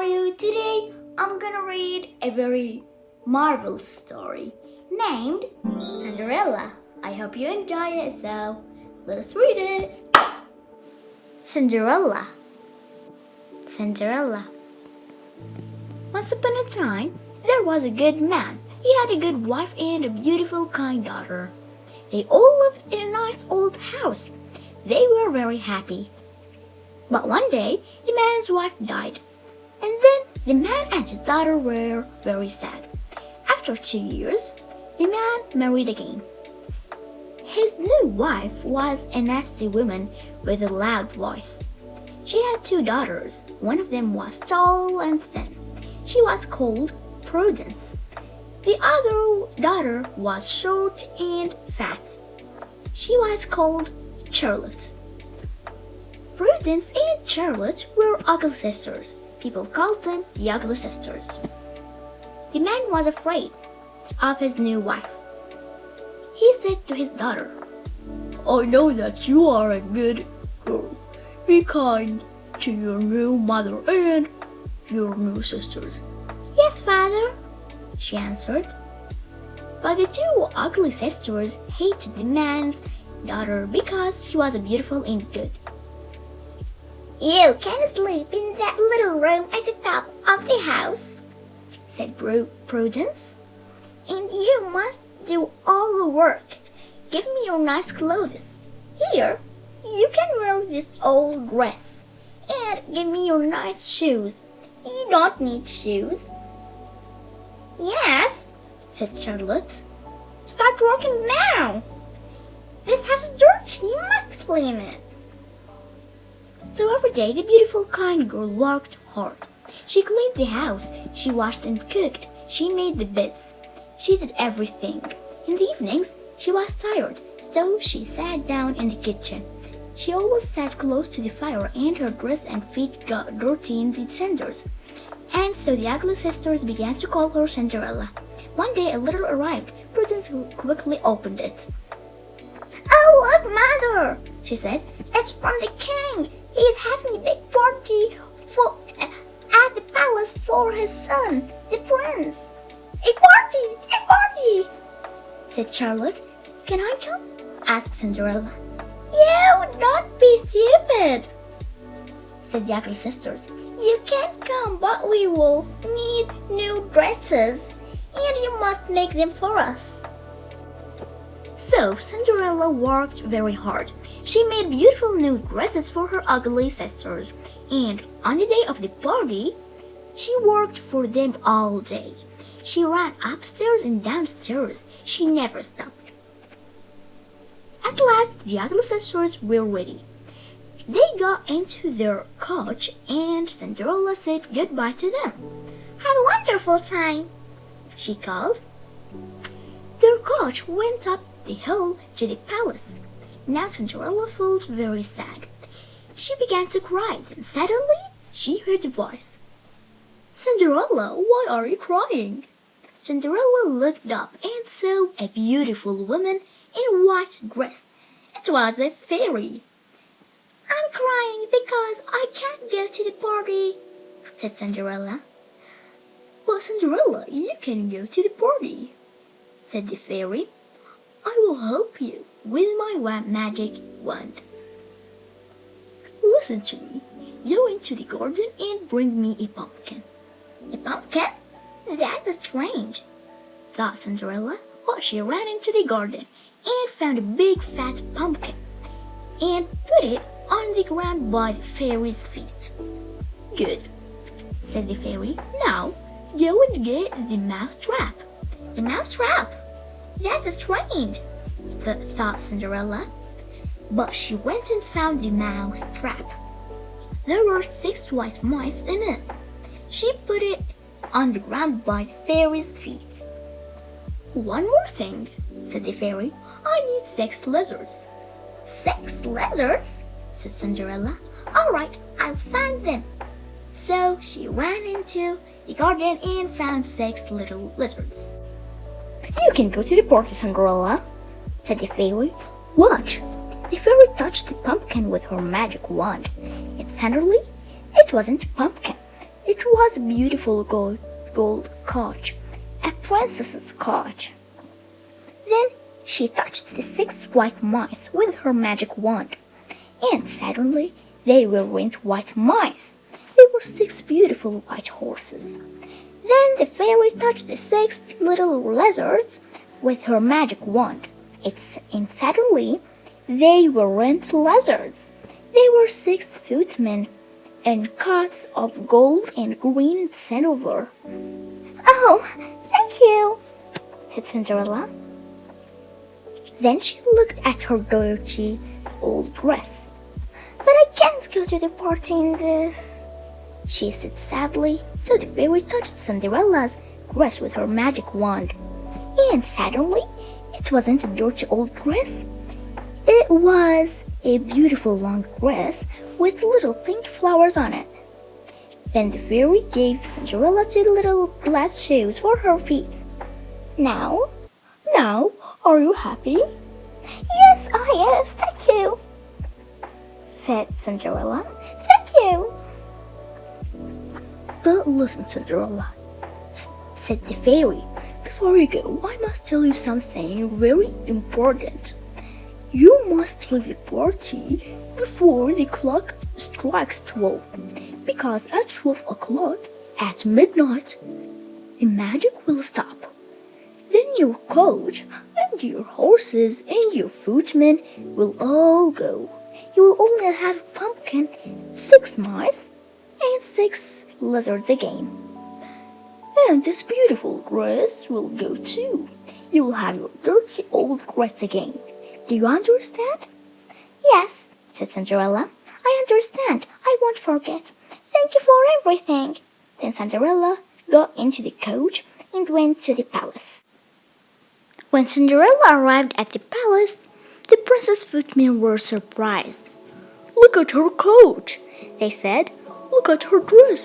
are you? Today I'm gonna read a very marvelous story named Cinderella. I hope you enjoy it, so let us read it. Cinderella. Cinderella. Once upon a time, there was a good man. He had a good wife and a beautiful, kind daughter. They all lived in a nice old house. They were very happy. But one day, the man's wife died. And then the man and his daughter were very sad. After 2 years, the man married again. His new wife was a nasty woman with a loud voice. She had 2 daughters. One of them was tall and thin. She was called Prudence. The other daughter was short and fat. She was called Charlotte. Prudence and Charlotte were ugly sisters. People called them the ugly sisters. The man was afraid of his new wife. He said to his daughter, "I know that you are a good girl. Be kind to your new mother and your new sisters." "Yes, father," she answered. But the 2 ugly sisters hated the man's daughter because she was beautiful and good. "You can sleep in that little room at the top of the house," said Prudence. "And you must do all the work. Give me your nice clothes. Here, you can wear this old dress. And give me your nice shoes. You don't need shoes." "Yes," said Charlotte. "Start working now. This house is dirty. You must clean it." So every day the beautiful, kind girl worked hard. She cleaned the house, she washed and cooked, she made the beds. She did everything. In the evenings, she was tired, so she sat down in the kitchen. She always sat close to the fire and her dress and feet got dirty in the cinders. And so the ugly sisters began to call her Cinderella. One day a letter arrived. Prudence quickly opened it. "Oh, look, Mother," she said. "It's from the king. He is having a big party at the palace for his son, the prince." A party, said Charlotte. "Can I come?" asked Cinderella. "You don't be stupid," said the ugly sisters. "You can come, but we will need new dresses, and you must make them for us." So Cinderella worked very hard. She made beautiful new dresses for her ugly sisters, and on the day of the party, she worked for them all day. She ran upstairs and downstairs. She never stopped. At last, the ugly sisters were ready. They got into their coach, and Cinderella said goodbye to them. "Have a wonderful time," she called. Their coach went up the hill to the palace. Now Cinderella felt very sad. She began to cry. Then suddenly she heard a voice. "Cinderella, why are you crying?" Cinderella looked up and saw a beautiful woman in a white dress. It was a fairy. "I'm crying because I can't go to the party," said Cinderella. "Well, Cinderella, you can go to the party," said the fairy. "I will help you with my magic wand. Listen to me. Go into the garden and bring me a pumpkin." "A pumpkin? That's strange," thought Cinderella. But she ran into the garden and found a big fat pumpkin and put it on the ground by the fairy's feet. "Good," said the fairy. "Now go and get the mouse trap." "The mouse trap? That's strange," thought Cinderella. But she went and found the mouse trap. There were 6 white mice in it. She put it on the ground by the fairy's feet. "One more thing," said the fairy. "I need 6 lizards." "6 lizards?" said Cinderella. "All right, I'll find them." So she ran into the garden and found 6 little lizards. "You can go to the party, Cinderella," said the fairy. "Watch." The fairy touched the pumpkin with her magic wand, and suddenly it wasn't a pumpkin. It was a beautiful gold coach, a princess's coach. Then she touched the 6 white mice with her magic wand, and suddenly they weren't white mice. They were 6 beautiful white horses. Then the fairy touched the 6 little lizards with her magic wand. And suddenly they weren't lizards. They were 6 footmen and coats of gold and green and silver. "Oh, thank you," said Cinderella. Then she looked at her dirty old dress. "But I can't go to the party in this," she said sadly. So the fairy touched Cinderella's dress with her magic wand. And suddenly, it wasn't a dirty old dress. It was a beautiful long dress with little pink flowers on it. Then the fairy gave Cinderella 2 little glass shoes for her feet. Now, are you happy?" "Yes, thank you," said Cinderella. "Thank you." "But listen, Cinderella," said the fairy. "Before you go, I must tell you something very important. You must leave the party before the clock strikes 12, because at 12 o'clock at midnight, the magic will stop. Then your coach and your horses and your footmen will all go. You will only have a pumpkin, 6 mice, and 6 lizards again. And this beautiful dress will go too. You will have your dirty old dress again. Do you understand?" "Yes," said Cinderella. "I understand. I won't forget. Thank you for everything." Then Cinderella got into the coach and went to the palace. When Cinderella arrived at the palace, the princess footmen were surprised. "Look at her coat," they said. "Look at her dress.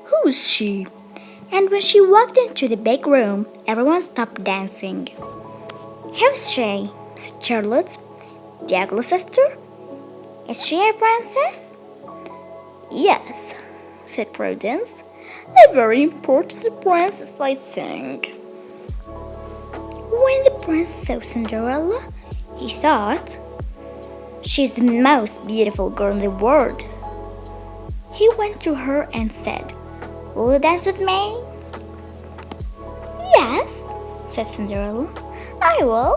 Who is she?" And when she walked into the big room, everyone stopped dancing. "Who's she?" said Charlotte. "The ugly sister? Is she a princess?" "Yes," said Prudence. "A very important princess, I think." When the prince saw Cinderella, he thought, "She's the most beautiful girl in the world." He went to her and said, "Will you dance with me?" "Yes," said Cinderella, "I will."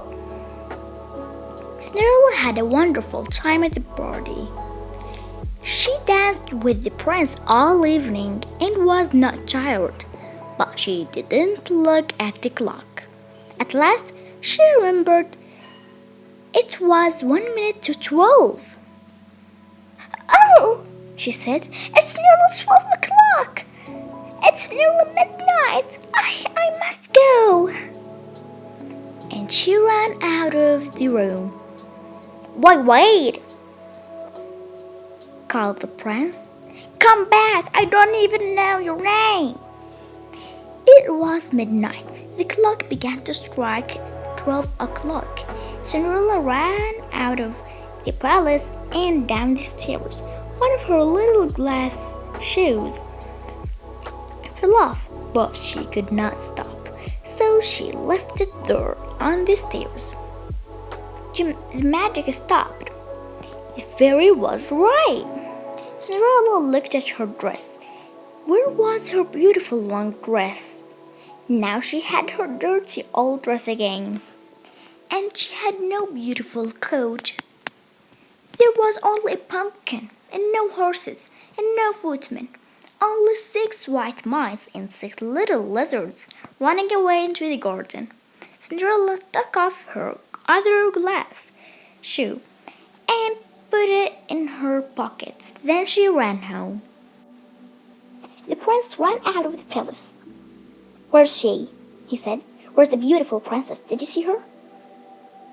Cinderella had a wonderful time at the party. She danced with the prince all evening and was not tired, but she didn't look at the clock. At last, she remembered it was 1 minute to 12. "Oh," she said, "it's nearly 12 o'clock. It's nearly midnight. I must go." And she ran out of the room. Wait," called the prince. "Come back. I don't even know your name." It was midnight. The clock began to strike 12 o'clock. Cinderella ran out of the palace and down the stairs. One of her little glass shoes fell off, but she could not stop, so she left it there on the stairs. The magic stopped. The fairy was right. Cinderella looked at her dress. Where was her beautiful long dress? Now she had her dirty old dress again, and she had no beautiful coat. There was only a pumpkin, and no horses, and no footmen. Only 6 white mice and 6 little lizards running away into the garden. Cinderella took off her other glass shoe and put it in her pocket. Then she ran home. The prince ran out of the palace. "Where's she?" he said. "Where's the beautiful princess? Did you see her?"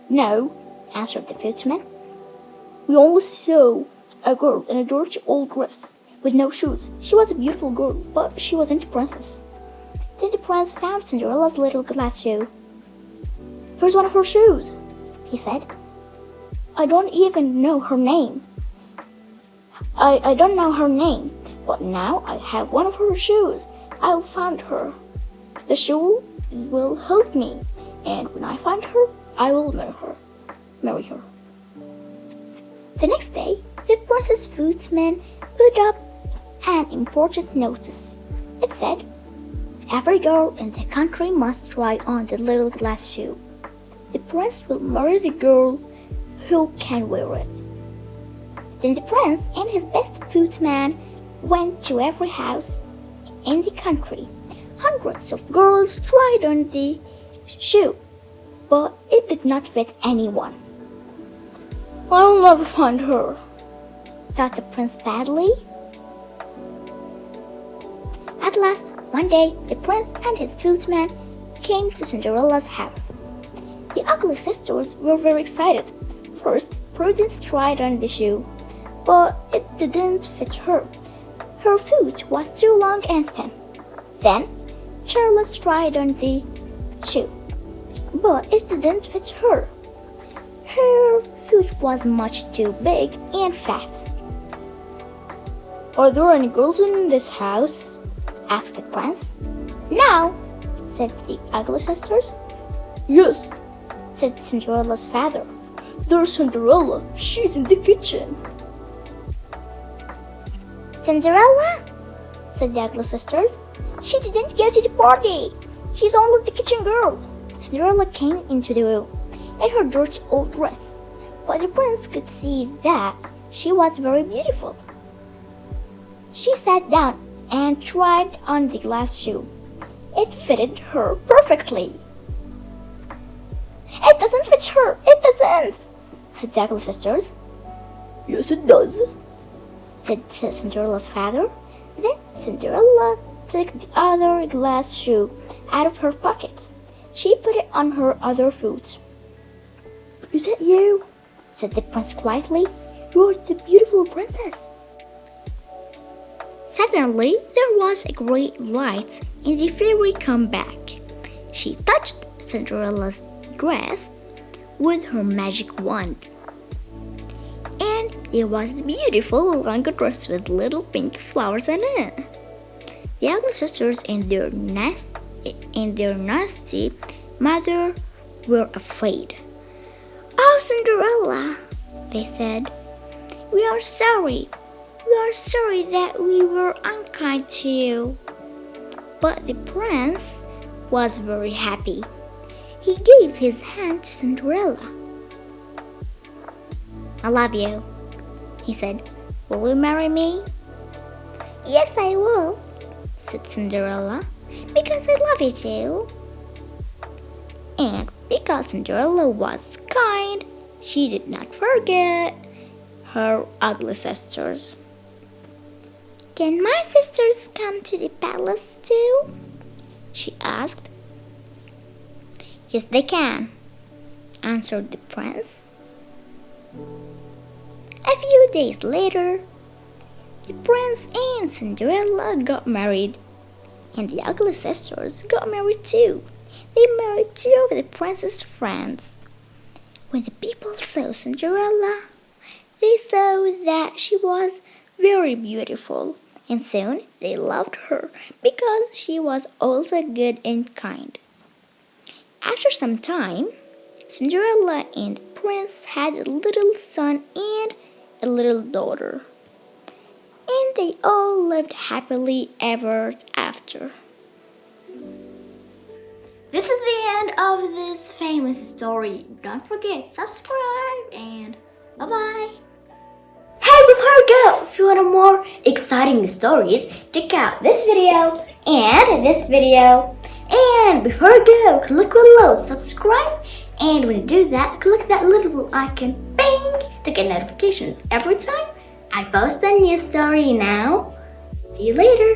"No," answered the footman. "We only saw a girl in a dirty old dress with no shoes. She was a beautiful girl, but she wasn't a princess." Then the prince found Cinderella's little glass shoe. "Here's one of her shoes," he said. "I don't even know her name. I don't know her name. But now I have one of her shoes. I'll find her. The shoe will help me, and when I find her, I will marry her. The next day, the prince's footman put up an important notice. It said, "Every girl in the country must try on the little glass shoe. The prince will marry the girl who can wear it." Then the prince and his best footman went to every house in the country. Hundreds of girls tried on the shoe, but it did not fit anyone. "I'll never find her," thought the prince sadly. At last, one day, the prince and his footman came to Cinderella's house. The ugly sisters were very excited. First, Prudence tried on the shoe, but it didn't fit her. Her foot was too long and thin. Then, Charlotte tried on the shoe, but it didn't fit her. Her foot was much too big and fat. "Are there any girls in this house?" asked the prince. "No," said the ugly sisters. "Yes," said Cinderella's father. "There's Cinderella. She's in the kitchen." "Cinderella?" said the ugly sisters. "She didn't go to the party. She's only the kitchen girl." Cinderella came into the room in her dirty old dress, but the prince could see that she was very beautiful. She sat down and tried on the glass shoe. It fitted her perfectly. "It doesn't fit her, it doesn't," said the ugly sisters. "Yes, it does," said Cinderella's father. Then Cinderella took the other glass shoe out of her pocket. She put it on her other foot. "Is that you?" said the prince quietly. "You're the beautiful princess." Suddenly, there was a great light and the fairy came back. She touched Cinderella's dress with her magic wand. And there was the beautiful long dress with little pink flowers in it. The ugly sisters and their nasty mother were afraid. "Oh, Cinderella," they said, "we are sorry. We are sorry that we were unkind to you." But the prince was very happy. He gave his hand to Cinderella. "I love you," he said. "Will you marry me?" "Yes, I will," said Cinderella, "because I love you too." And because Cinderella was kind, she did not forget her ugly sisters. "Can my sisters come to the palace too?" she asked. "Yes, they can," answered the prince. A few days later, the prince and Cinderella got married, and the ugly sisters got married too. They married two of the prince's friends. When the people saw Cinderella, they saw that she was very beautiful, and soon they loved her because she was also good and kind. After some time, Cinderella and the prince had a little son and a little daughter, and they all lived happily ever after. This is the end of this famous story. Don't forget, subscribe and bye-bye. Hey, before we go, if you want more exciting stories, check out this video and this video. And before you go, click below, subscribe, and when you do that, click that little icon, bing, to get notifications every time I post a new story now. See you later.